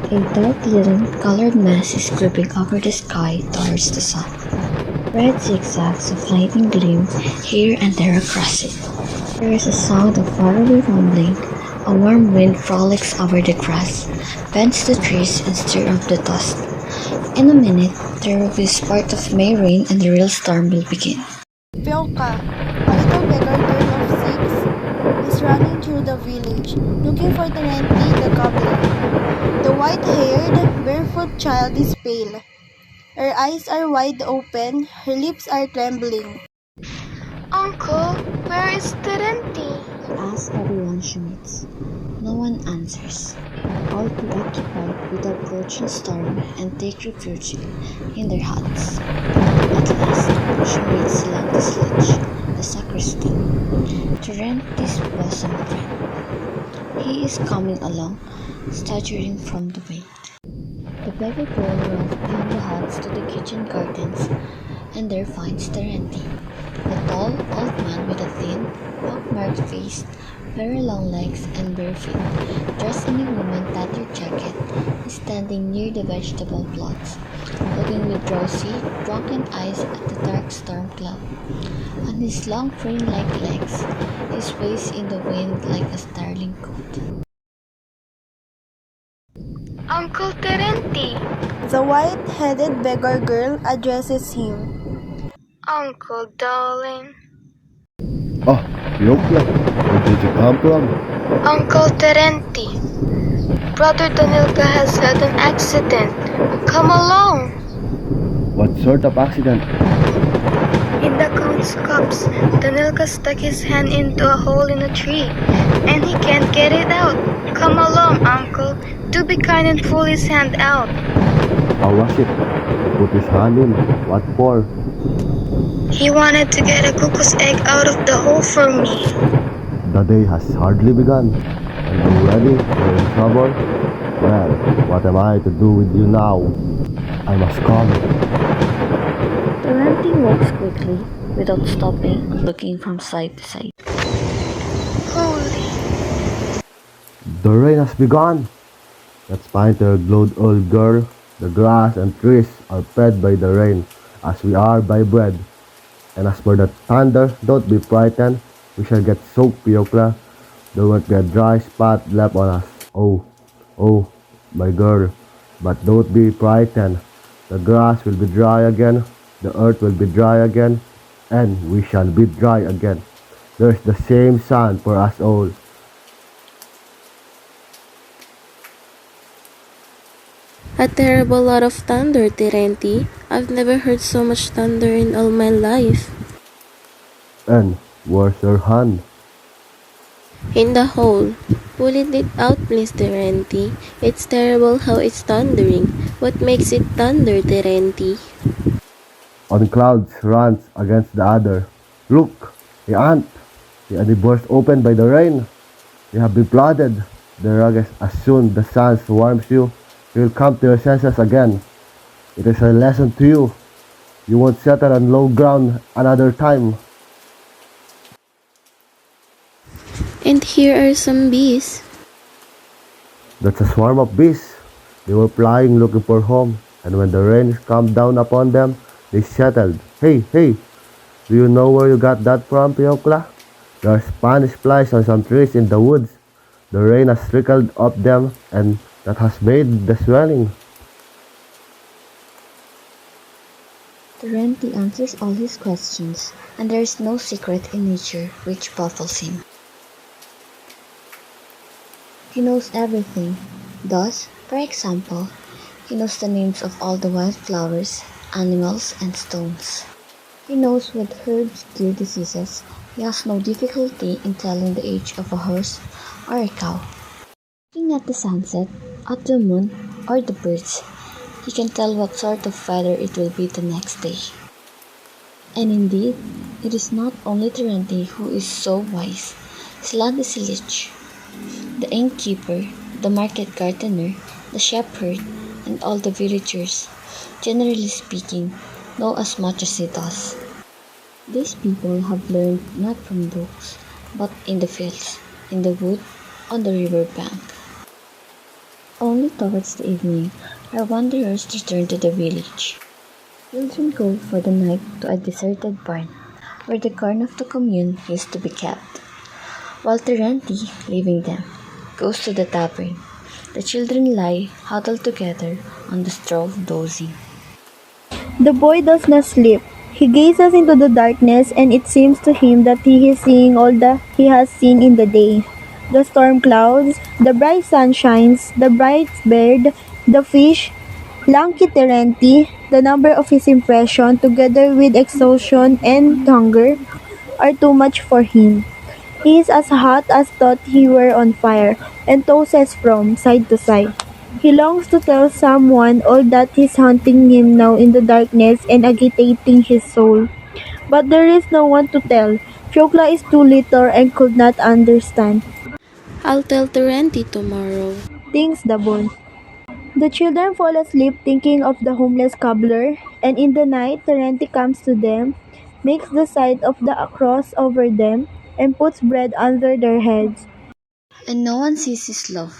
A dark linen-colored mass is creeping over the sky towards the sun. Red zigzags of lightning gleam here and there across it. There is a sound of faraway rumbling. A warm wind frolics over the grass, bends the trees and stirs up the dust. In a minute, there will be a spurt of May rain and the real storm will begin. Pioka, a little beggar girl of 6, is running through the village, looking for Terenti the goblin. The white-haired, barefoot child is pale. Her eyes are wide open, her lips are trembling. Uncle, where is Terenti? Ask everyone she meets. No one answers. All preoccupied with the approaching storm and take refuge in their huts. At last, she meets Silantis Lich, the sacristan, Terenti's bosom friend. He is coming along, stuttering from the wind. The beggar girl runs behind the huts to the kitchen gardens and there finds Terenti, a tall old man with a thin, pock-marked face, very long legs and bare feet, dressed in a woman's tattered jacket, is standing near the vegetable plots, looking with drowsy, drunken eyes at the dark storm cloud. On his long crane-like legs, he sways in the wind like a starling coat. Uncle Terenti! The white-headed beggar girl addresses him. Uncle, darling. Oh, Yokla, where did you come from? Uncle Terenti. Brother Danilka has had an accident. Come along. What sort of accident? In the Count's cups, Danilka stuck his hand into a hole in a tree, and he can't get it out. Come along, Uncle. Do be kind and pull his hand out. How was it? He put his hand in. What for? He wanted to get a cuckoo's egg out of the hole for me. The day has hardly begun, and already you're in trouble? Well, what am I to do with you now? I must come. Terenti walks quickly, without stopping and looking from side to side. Holy. The rain has begun. Let's find the glowed old girl. The grass and trees are fed by the rain, as we are by bread. And as for the thunder, don't be frightened. We shall get soaked, Piokla. There won't be a dry spot left on us. Oh, my girl. But don't be frightened. The grass will be dry again. The earth will be dry again. And we shall be dry again. There's the same sun for us all. A terrible lot of thunder, Terenti. I've never heard so much thunder in all my life. And where's your hand? In the hole. Pull it out, please, Terenti. It's terrible how it's thundering. What makes it thunder, Terenti? On clouds runs against the other. Look, the ant. The ant burst open by the rain. You have been flooded. The rugged, as soon the sun warms you, you will come to your senses again. It is a lesson to you. You won't settle on low ground another time. And here are some bees. That's a swarm of bees. They were flying looking for home, and when the rain came down upon them, they settled. Hey, do you know where you got that from, Piokla? There are Spanish flies on some trees in the woods. The rain has trickled up them, and that has made the swelling. Terenti answers all his questions, and there is no secret in nature which baffles him. He knows everything. Thus, for example, he knows the names of all the wildflowers, animals, and stones. He knows what herbs cure diseases. He has no difficulty in telling the age of a horse or a cow. Looking at the sunset, at the moon, or the birds, he can tell what sort of weather it will be the next day. And indeed, it is not only Terenti who is so wise. Silantis Lich, the innkeeper, the market gardener, the shepherd, and all the villagers, generally speaking, know as much as he does. These people have learned not from books, but in the fields, in the wood, on the river bank. Only towards the evening our wanderers return to the village. Children go for the night to a deserted barn where the corn of the commune used to be kept, while Terenti, leaving them, goes to the tavern. The children lie huddled together on the straw dozing. The boy does not sleep. He gazes into the darkness, and it seems to him that he is seeing all that he has seen in the day. The storm clouds, the bright sunshines, the bright bird, the fish, Lanky Terenti, the number of his impression, together with exhaustion and hunger, are too much for him. He is as hot as though he were on fire, and tosses from side to side. He longs to tell someone all that is haunting him now in the darkness and agitating his soul. But there is no one to tell. Chokla is too little and could not understand. I'll tell Terenti tomorrow. Thinks the boy. The children fall asleep thinking of the homeless cobbler, and in the night Terenti comes to them, makes the sign of the cross over them, and puts bread under their heads. And no one sees his love.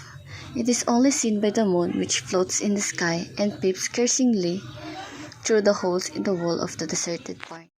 It is only seen by the moon which floats in the sky and peeps cursingly through the holes in the wall of the deserted barn.